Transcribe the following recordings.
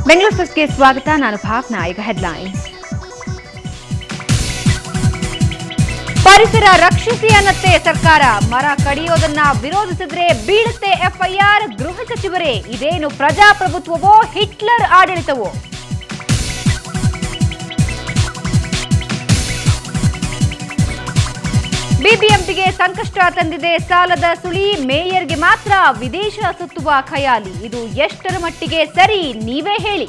ಬೆಂಗಳೂರು ಫಸ್ಟ್ಗೆ ಸ್ವಾಗತ. ನಾನು ಭಾವನಾ. ಈಗ ಹೆಡ್ಲೈನ್ಸ್. ಪರಿಸರ ರಕ್ಷಿಸಿ ಅನ್ನತ್ತೆ ಸರ್ಕಾರ. ಮರ ಕಡಿಯೋದನ್ನ ವಿರೋಧಿಸಿದ್ರೆ ಬೀಳುತ್ತೆ ಎಫ್ಐಆರ್. ಗೃಹ ಸಚಿವರೇ, ಇದೇನು ಪ್ರಜಾಪ್ರಭುತ್ವವೋ ಹಿಟ್ಲರ್ ಆಡಳಿತವೋ? ಬಿಬಿಎಂಪಿಗೆ ಸಂಕಷ್ಟ ತಂದಿದೆ ಸಾಲದ ಸುಳಿ. ಮೇಯರ್ಗೆ ಮಾತ್ರ ವಿದೇಶ ಸುತ್ತುವ ಖಯಾಲಿ. ಇದು ಎಷ್ಟರ ಮಟ್ಟಿಗೆ ಸರಿ, ನೀವೇ ಹೇಳಿ.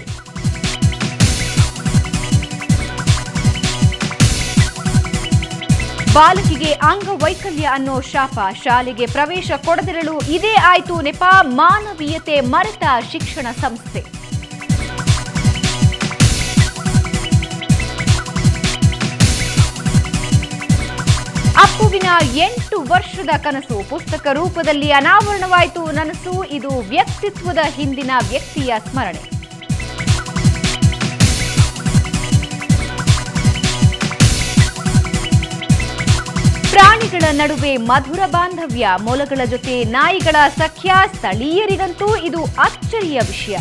ಬಾಲಕಿಗೆ ಅಂಗವೈಕಲ್ಯ ಅನ್ನೋ ಶಾಪ. ಶಾಲೆಗೆ ಪ್ರವೇಶ ಕೊಡದಿರಲು ಇದೇ ಆಯ್ತು ನೆಪ. ಮಾನವೀಯತೆ ಮರೆತ ಶಿಕ್ಷಣ ಸಂಸ್ಥೆ. ಅಪ್ಪುವಿನ 8 ವರ್ಷದ ಕನಸು ಪುಸ್ತಕ ರೂಪದಲ್ಲಿ ಅನಾವರಣವಾಯಿತು ನನಸು. ಇದು ವ್ಯಕ್ತಿತ್ವದ ಹಿಂದಿನ ವ್ಯಕ್ತಿಯ ಸ್ಮರಣೆ. ಪ್ರಾಣಿಗಳ ನಡುವೆ ಮಧುರ ಬಾಂಧವ್ಯ. ಮೊಲಗಳ ಜೊತೆ ನಾಯಿಗಳ ಸಖ್ಯ. ಸ್ಥಳೀಯರಿಗಂತೂ ಇದು ಅಚ್ಚರಿಯ ವಿಷಯ.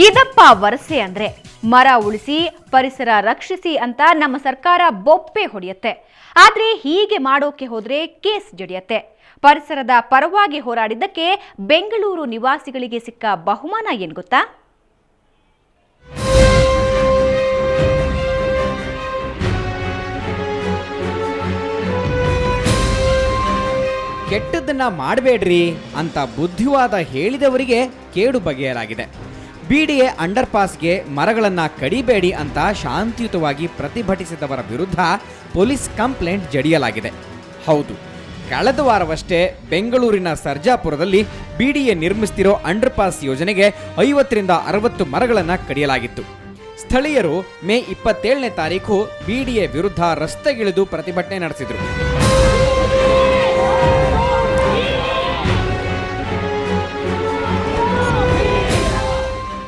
ಇದಪ್ಪ ವರಸೆ ಅಂದ್ರೆ. ಮರ ಉಳಿಸಿ ಪರಿಸರ ರಕ್ಷಿಸಿ ಅಂತ ನಮ್ಮ ಸರ್ಕಾರ ಬೊಪ್ಪೆ ಹೊಡೆಯುತ್ತೆ. ಆದ್ರೆ ಹೀಗೆ ಮಾಡೋಕೆ ಹೋದ್ರೆ ಕೇಸ್ ಜಡಿಯತ್ತೆ. ಪರಿಸರದ ಪರವಾಗಿ ಹೋರಾಡಿದ್ದಕ್ಕೆ ಬೆಂಗಳೂರು ನಿವಾಸಿಗಳಿಗೆ ಸಿಕ್ಕ ಬಹುಮಾನ ಏನ್ ಗೊತ್ತಾ? ಕೆಟ್ಟದ್ದನ್ನ ಮಾಡಬೇಡ್ರಿ ಅಂತ ಬುದ್ಧಿವಾದ ಹೇಳಿದವರಿಗೆ ಕೇಡು ಬಗೆಯಲಾಗಿದೆ. ಬಿಡಿಎ ಅಂಡರ್ ಪಾಸ್ಗೆ ಮರಗಳನ್ನು ಕಡಿಬೇಡಿ ಅಂತ ಶಾಂತಿಯುತವಾಗಿ ಪ್ರತಿಭಟಿಸಿದವರ ವಿರುದ್ಧ ಪೊಲೀಸ್ ಕಂಪ್ಲೇಂಟ್ ಜಡಿಯಲಾಗಿದೆ. ಹೌದು, ಕಳೆದ ವಾರವಷ್ಟೇ ಬೆಂಗಳೂರಿನ ಸರ್ಜಾಪುರದಲ್ಲಿ ಬಿಡಿಎ ನಿರ್ಮಿಸ್ತಿರೋ ಅಂಡರ್ ಪಾಸ್ ಯೋಜನೆಗೆ 50ರಿಂದ 60 ಮರಗಳನ್ನು ಕಡಿಯಲಾಗಿತ್ತು. ಸ್ಥಳೀಯರು ಮೇ 27ನೇ ತಾರೀಕು ಬಿಡಿಎ ವಿರುದ್ಧ ರಸ್ತೆಗಿಳಿದು ಪ್ರತಿಭಟನೆ ನಡೆಸಿದರು.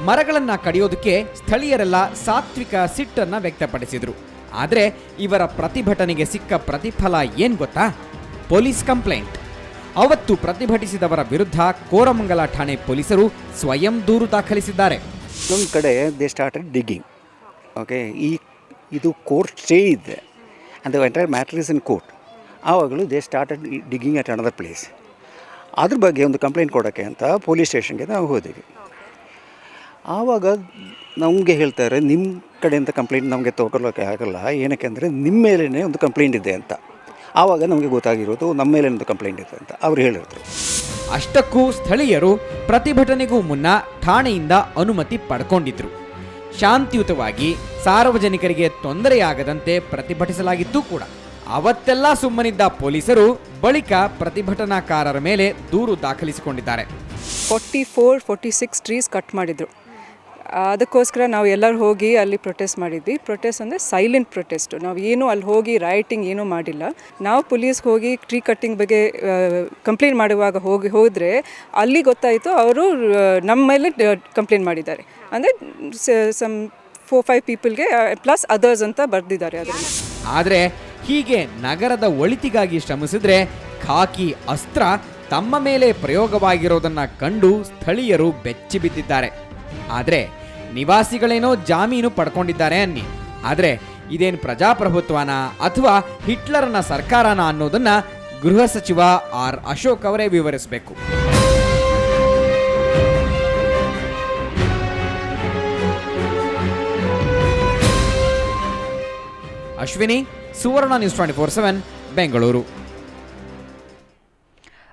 ಮರಗಳನ್ನು ಕಡಿಯೋದಕ್ಕೆ ಸ್ಥಳೀಯರೆಲ್ಲ ಸಾತ್ವಿಕ ಸಿಟ್ಟನ್ನು ವ್ಯಕ್ತಪಡಿಸಿದರು. ಆದರೆ ಇವರ ಪ್ರತಿಭಟನೆಗೆ ಸಿಕ್ಕ ಪ್ರತಿಫಲ ಏನ್ ಗೊತ್ತಾ? Police complaint. ಅವತ್ತು ಪ್ರತಿಭಟಿಸಿದವರ ವಿರುದ್ಧ ಕೋರಮಂಗಲ ಠಾಣೆ ಪೊಲೀಸರು ಸ್ವಯಂ ದೂರು ದಾಖಲಿಸಿದ್ದಾರೆ. ನಮ್ಮ ಕಡೆ ದೇ ಸ್ಟಾರ್ಟೆಡ್ ಡಿಗ್ಗಿಂಗ್. ಓಕೆ, ಇದು ಕೋರ್ಟ್ ಸ್ಟೇ ಇದೆ and the entire matter is in court. ಆವಾಗಲೂ they started digging at another place. ಅದ್ರ ಬಗ್ಗೆ ಒಂದು ಕಂಪ್ಲೇಂಟ್ ಕೊಡೋಕ್ಕೆ ಅಂತ ಪೊಲೀಸ್ ಸ್ಟೇಷನ್ಗೆ ನಾವು ಹೋದೀವಿ. ಆವಾಗ ನಮಗೆ ಹೇಳ್ತಾರೆ, ನಿಮ್ಮ ಕಡೆಯಿಂದ ಕಂಪ್ಲೇಂಟ್ ನಮಗೆ ತೊಗೊಳ್ಳೋಕ್ಕೆ ಆಗಲ್ಲ, ಏನಕ್ಕೆ ಅಂದರೆ ನಿಮ್ಮ ಮೇಲೇ ಒಂದು ಕಂಪ್ಲೇಂಟ್ ಇದೆ ಅಂತ. ಆವಾಗ ನಮಗೆ ಗೊತ್ತಾಗಿರೋದು ನಮ್ಮ ಮೇಲೆ ಒಂದು ಕಂಪ್ಲೇಂಟ್ ಇದೆ ಅಂತ ಅವ್ರು ಹೇಳಿದ್ರು. ಅಷ್ಟಕ್ಕೂ ಸ್ಥಳೀಯರು ಪ್ರತಿಭಟನೆಗೂ ಮುನ್ನ ಠಾಣೆಯಿಂದ ಅನುಮತಿ ಪಡ್ಕೊಂಡಿದ್ರು. ಶಾಂತಿಯುತವಾಗಿ ಸಾರ್ವಜನಿಕರಿಗೆ ತೊಂದರೆಯಾಗದಂತೆ ಪ್ರತಿಭಟಿಸಲಾಗಿತ್ತು ಕೂಡ. ಅವತ್ತೆಲ್ಲ ಸುಮ್ಮನಿದ್ದ ಪೊಲೀಸರು ಬಳಿಕ ಪ್ರತಿಭಟನಾಕಾರರ ಮೇಲೆ ದೂರು ದಾಖಲಿಸಿಕೊಂಡಿದ್ದಾರೆ. 46 ಟ್ರೀಸ್ ಕಟ್ ಮಾಡಿದರು. ಅದಕ್ಕೋಸ್ಕರ ನಾವು ಎಲ್ಲರೂ ಹೋಗಿ ಅಲ್ಲಿ ಪ್ರೊಟೆಸ್ಟ್ ಮಾಡಿದ್ವಿ. ಪ್ರೊಟೆಸ್ಟ್ ಅಂದರೆ ಸೈಲೆಂಟ್ ಪ್ರೊಟೆಸ್ಟು. ನಾವು ಏನೂ ಅಲ್ಲಿ ಹೋಗಿ ರೈಟಿಂಗ್ ಏನೂ ಮಾಡಿಲ್ಲ. ನಾವು ಪೊಲೀಸ್ಗೆ ಹೋಗಿ ಟ್ರೀ ಕಟ್ಟಿಂಗ್ ಬಗ್ಗೆ ಕಂಪ್ಲೇಂಟ್ ಮಾಡುವಾಗ ಹೋದರೆ ಅಲ್ಲಿ ಗೊತ್ತಾಯಿತು ಅವರು ನಮ್ಮ ಮೇಲೆ ಕಂಪ್ಲೇಂಟ್ ಮಾಡಿದ್ದಾರೆ. ಅಂದರೆ ಸಮ್ 4-5 ಪೀಪಲ್ಗೆ ಪ್ಲಸ್ ಅದರ್ಸ್ ಅಂತ ಬರೆದಿದ್ದಾರೆ ಅದರಲ್ಲಿ. ಆದರೆ ಹೀಗೆ ನಗರದ ಒಳಿತಿಗಾಗಿ ಶ್ರಮಿಸಿದ್ರೆ ಖಾಕಿ ಅಸ್ತ್ರ ತಮ್ಮ ಮೇಲೆ ಪ್ರಯೋಗವಾಗಿರೋದನ್ನ ಕಂಡು ಸ್ಥಳೀಯರು ಬೆಚ್ಚಿ ಬಿದ್ದಿದ್ದಾರೆ. ಆದರೆ ನಿವಾಸಿಗಳೇನೋ ಜಾಮೀನು ಪಡ್ಕೊಂಡಿದ್ದಾರೆ ಅನ್ನಿ. ಆದರೆ ಇದೇನು ಪ್ರಜಾಪ್ರಭುತ್ವನ ಅಥವಾ ಹಿಟ್ಲರ್ನ ಸರ್ಕಾರನ ಅನ್ನೋದನ್ನ ಗೃಹ ಸಚಿವ ಆರ್ ಅಶೋಕ್ ಅವರೇ ವಿವರಿಸಬೇಕು. ಅಶ್ವಿನಿ, ಸುವರ್ಣ ನ್ಯೂಸ್ 24/7 ಬೆಂಗಳೂರು.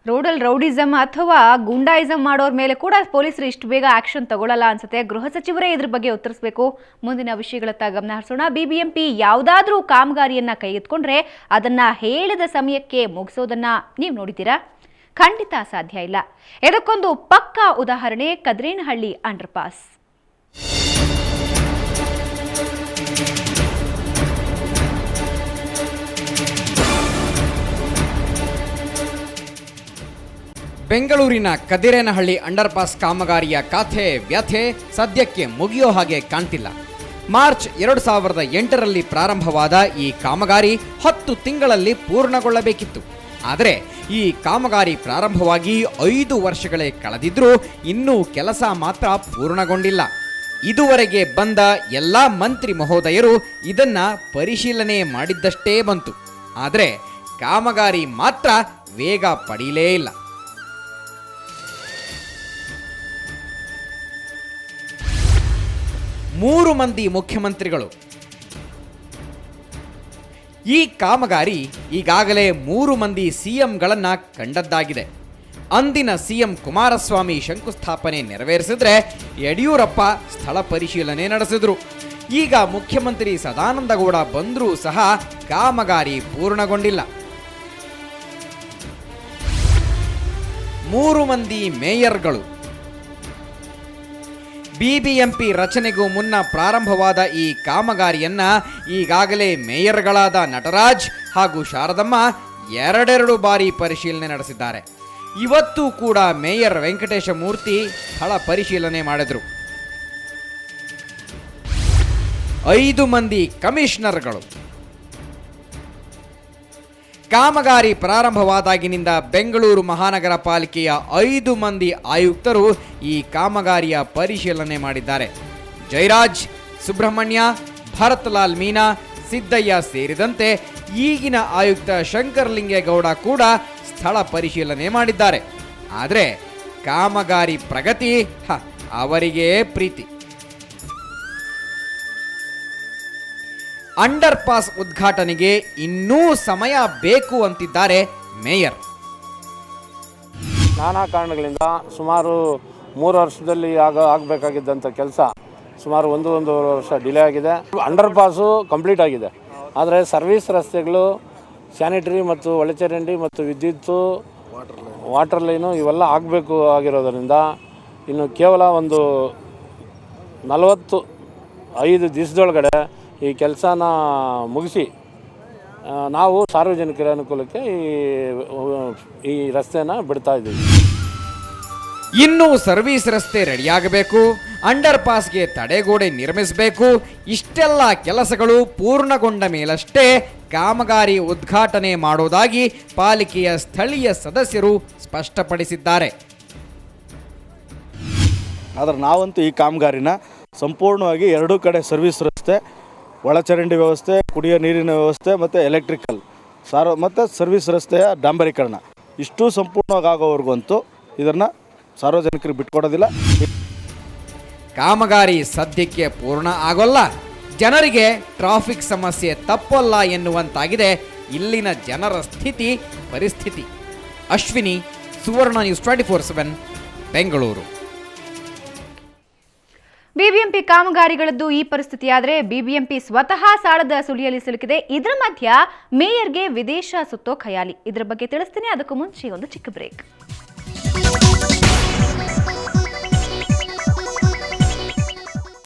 ರೋಡಲ್ ರೌಡಿಸಮ್ ಅಥವಾ ಗುಂಡಾಯಿಸಮ್ ಮಾಡೋರ ಮೇಲೆ ಕೂಡ ಪೊಲೀಸರು ಇಷ್ಟು ಬೇಗ ಆಕ್ಷನ್ ತಗೊಳ್ಳಲ್ಲ ಅನ್ಸುತ್ತೆ. ಗೃಹ ಸಚಿವರೇ ಇದ್ರ ಬಗ್ಗೆ ಉತ್ತರಿಸಬೇಕು. ಮುಂದಿನ ವಿಷಯಗಳತ್ತ ಗಮನ ಹರಿಸೋಣ. ಬಿಬಿಎಂಪಿ ಯಾವುದಾದ್ರೂ ಕಾಮಗಾರಿಯನ್ನ ಕೈಗೆತ್ಕೊಂಡ್ರೆ ಅದನ್ನ ಹೇಳಿದ ಸಮಯಕ್ಕೆ ಮುಗಿಸೋದನ್ನ ನೀವು ನೋಡಿದ್ದೀರಾ? ಖಂಡಿತ ಸಾಧ್ಯ ಇಲ್ಲ. ಇದಕ್ಕೊಂದು ಪಕ್ಕಾ ಉದಾಹರಣೆ ಕದ್ರೇನಹಳ್ಳಿ ಅಂಡರ್ ಪಾಸ್. ಬೆಂಗಳೂರಿನ ಕದಿರೇನಹಳ್ಳಿ ಅಂಡರ್ ಪಾಸ್ ಕಾಮಗಾರಿಯ ಕಥೆ ವ್ಯಥೆ ಸದ್ಯಕ್ಕೆ ಮುಗಿಯೋ ಹಾಗೆ ಕಾಣ್ತಿಲ್ಲ. ಮಾರ್ಚ್ 2008ರಲ್ಲಿ ಪ್ರಾರಂಭವಾದ ಈ ಕಾಮಗಾರಿ 10 ತಿಂಗಳಲ್ಲಿ ಪೂರ್ಣಗೊಳ್ಳಬೇಕಿತ್ತು. ಆದರೆ ಈ ಕಾಮಗಾರಿ ಪ್ರಾರಂಭವಾಗಿ 5 ವರ್ಷಗಳೇ ಕಳೆದಿದ್ರೂ ಇನ್ನೂ ಕೆಲಸ ಮಾತ್ರ ಪೂರ್ಣಗೊಂಡಿಲ್ಲ. ಇದುವರೆಗೆ ಬಂದ ಎಲ್ಲ ಮಂತ್ರಿ ಮಹೋದಯರು ಇದನ್ನ ಪರಿಶೀಲನೆ ಮಾಡಿದ್ದಷ್ಟೇ ಬಂತು. ಆದರೆ ಕಾಮಗಾರಿ ಮಾತ್ರ ವೇಗ ಪಡೀಲೇ ಇಲ್ಲ. ಮೂರು ಮಂದಿ ಮುಖ್ಯಮಂತ್ರಿಗಳು. ಈ ಕಾಮಗಾರಿ ಈಗಾಗಲೇ 3 ಮಂದಿ ಸಿಎಂಗಳನ್ನ ಕಂಡದ್ದಾಗಿದೆ. ಅಂದಿನ ಸಿಎಂ ಕುಮಾರಸ್ವಾಮಿ ಶಂಕುಸ್ಥಾಪನೆ ನೆರವೇರಿಸಿದ್ರೆ ಯಡಿಯೂರಪ್ಪ ಸ್ಥಳ ಪರಿಶೀಲನೆ ನಡೆಸಿದ್ರು. ಈಗ ಮುಖ್ಯಮಂತ್ರಿ ಸದಾನಂದಗೌಡ ಬಂದರೂ ಸಹ ಕಾಮಗಾರಿ ಪೂರ್ಣಗೊಂಡಿಲ್ಲ. 3 ಮಂದಿ ಮೇಯರ್ಗಳು. ಬಿಬಿಎಂಪಿ ರಚನೆಗೂ ಮುನ್ನ ಪ್ರಾರಂಭವಾದ ಈ ಕಾಮಗಾರಿಯನ್ನ ಈಗಾಗಲೇ ಮೇಯರ್ಗಳಾದ ನಟರಾಜ್ ಹಾಗೂ ಶಾರದಮ್ಮ ಎರಡೆರಡು ಬಾರಿ ಪರಿಶೀಲನೆ ನಡೆಸಿದ್ದಾರೆ. ಇವತ್ತು ಕೂಡ ಮೇಯರ್ ವೆಂಕಟೇಶ ಮೂರ್ತಿ ಸ್ಥಳ ಪರಿಶೀಲನೆ ಮಾಡಿದ್ರು. 5 ಮಂದಿ ಕಮಿಷನರ್ಗಳು. ಕಾಮಗಾರಿ ಪ್ರಾರಂಭವಾದಾಗಿನಿಂದ ಬೆಂಗಳೂರು ಮಹಾನಗರ ಪಾಲಿಕೆಯ 5 ಮಂದಿ ಆಯುಕ್ತರು ಈ ಕಾಮಗಾರಿಯ ಪರಿಶೀಲನೆ ಮಾಡಿದ್ದಾರೆ. ಜಯರಾಜ್, ಸುಬ್ರಹ್ಮಣ್ಯ, ಭರತ್ಲಾಲ್ ಮೀನಾ, ಸಿದ್ದಯ್ಯ ಸೇರಿದಂತೆ ಈಗಿನ ಆಯುಕ್ತ ಶಂಕರಲಿಂಗೇಗೌಡ ಕೂಡ ಸ್ಥಳ ಪರಿಶೀಲನೆ ಮಾಡಿದ್ದಾರೆ. ಆದರೆ ಕಾಮಗಾರಿ ಪ್ರಗತಿ ಅವರಿಗೇ ಪ್ರೀತಿ. ಅಂಡರ್ ಪಾಸ್ ಉದ್ಘಾಟನೆಗೆ ಇನ್ನೂ ಸಮಯ ಬೇಕು ಅಂತಿದ್ದಾರೆ ಮೇಯರ್. ನಾನಾ ಕಾರಣಗಳಿಂದ ಸುಮಾರು 3 ವರ್ಷದಲ್ಲಿ ಆಗಬೇಕಾಗಿದ್ದಂಥ ಕೆಲಸ ಸುಮಾರು 1.5 ವರ್ಷ ಡಿಲೇ ಆಗಿದೆ. ಅಂಡರ್ ಪಾಸು ಕಂಪ್ಲೀಟ್ ಆಗಿದೆ. ಆದರೆ ಸರ್ವಿಸ್ ರಸ್ತೆಗಳು, ಸ್ಯಾನಿಟರಿ ಮತ್ತು ಒಳಚರಂಡಿ ಮತ್ತು ವಿದ್ಯುತ್ತು, ವಾಟರ್ ಲೈನು ಇವೆಲ್ಲ ಆಗಬೇಕು ಆಗಿರೋದರಿಂದ ಇನ್ನು ಕೇವಲ ಒಂದು 45 ದಿವಸದೊಳಗಡೆ ಈ ಕೆಲಸನ ಮುಗಿಸಿ ನಾವು ಸಾರ್ವಜನಿಕರ ಅನುಕೂಲಕ್ಕೆ ಈ ರಸ್ತೆನ ಬಿಡ್ತಾ ಇದ್ದೀವಿ. ಇನ್ನೂ ಸರ್ವಿಸ್ ರಸ್ತೆ ರೆಡಿಯಾಗಬೇಕು, ಅಂಡರ್ ಪಾಸ್ಗೆ ತಡೆಗೋಡೆ ನಿರ್ಮಿಸಬೇಕು. ಇಷ್ಟೆಲ್ಲ ಕೆಲಸಗಳು ಪೂರ್ಣಗೊಂಡ ಮೇಲಷ್ಟೇ ಕಾಮಗಾರಿ ಉದ್ಘಾಟನೆ ಮಾಡೋದಾಗಿ ಪಾಲಿಕೆಯ ಸ್ಥಳೀಯ ಸದಸ್ಯರು ಸ್ಪಷ್ಟಪಡಿಸಿದ್ದಾರೆ. ಆದರೆ ನಾವಂತೂ ಈ ಕಾಮಗಾರಿನ ಸಂಪೂರ್ಣವಾಗಿ 2 ಕಡೆ ಸರ್ವಿಸ್ ರಸ್ತೆ, ಒಳಚರಂಡಿ ವ್ಯವಸ್ಥೆ, ಕುಡಿಯೋ ನೀರಿನ ವ್ಯವಸ್ಥೆ ಮತ್ತು ಎಲೆಕ್ಟ್ರಿಕಲ್ ಮತ್ತು ಸರ್ವಿಸ್ ರಸ್ತೆಯ ಡಾಂಬರೀಕರಣ ಇಷ್ಟು ಸಂಪೂರ್ಣವಾಗಿ ಆಗೋವರೆಗಂತೂ ಇದನ್ನು ಸಾರ್ವಜನಿಕರಿಗೆ ಬಿಟ್ಕೊಡೋದಿಲ್ಲ. ಕಾಮಗಾರಿ ಸದ್ಯಕ್ಕೆ ಪೂರ್ಣ ಆಗೋಲ್ಲ, ಜನರಿಗೆ ಟ್ರಾಫಿಕ್ ಸಮಸ್ಯೆ ತಪ್ಪಲ್ಲ ಎನ್ನುವಂತಾಗಿದೆ ಇಲ್ಲಿನ ಜನರ ಪರಿಸ್ಥಿತಿ. ಅಶ್ವಿನಿ, ಸುವರ್ಣ ನ್ಯೂಸ್ 24/7 ಬೆಂಗಳೂರು. ಬಿಬಿಎಂಪಿ ಕಾಮಗಾರಿಗಳದ್ದು ಈ ಪರಿಸ್ಥಿತಿಯಾದರೆ ಬಿಬಿಎಂಪಿ ಸ್ವತಃ ಸಾಲದ ಸುಳಿಯಲ್ಲಿ ಸಿಲುಕಿದೆ. ಇದರ ಮಧ್ಯ ಮೇಯರ್ಗೆ ವಿದೇಶ ಸುತ್ತೋ ಖಯಾಲಿ. ಇದರ ಬಗ್ಗೆ ತಿಳಿಸ್ತೀನಿ, ಅದಕ್ಕೂ ಮುಂಚೆ ಒಂದು ಚಿಕ್ಕ ಬ್ರೇಕ್.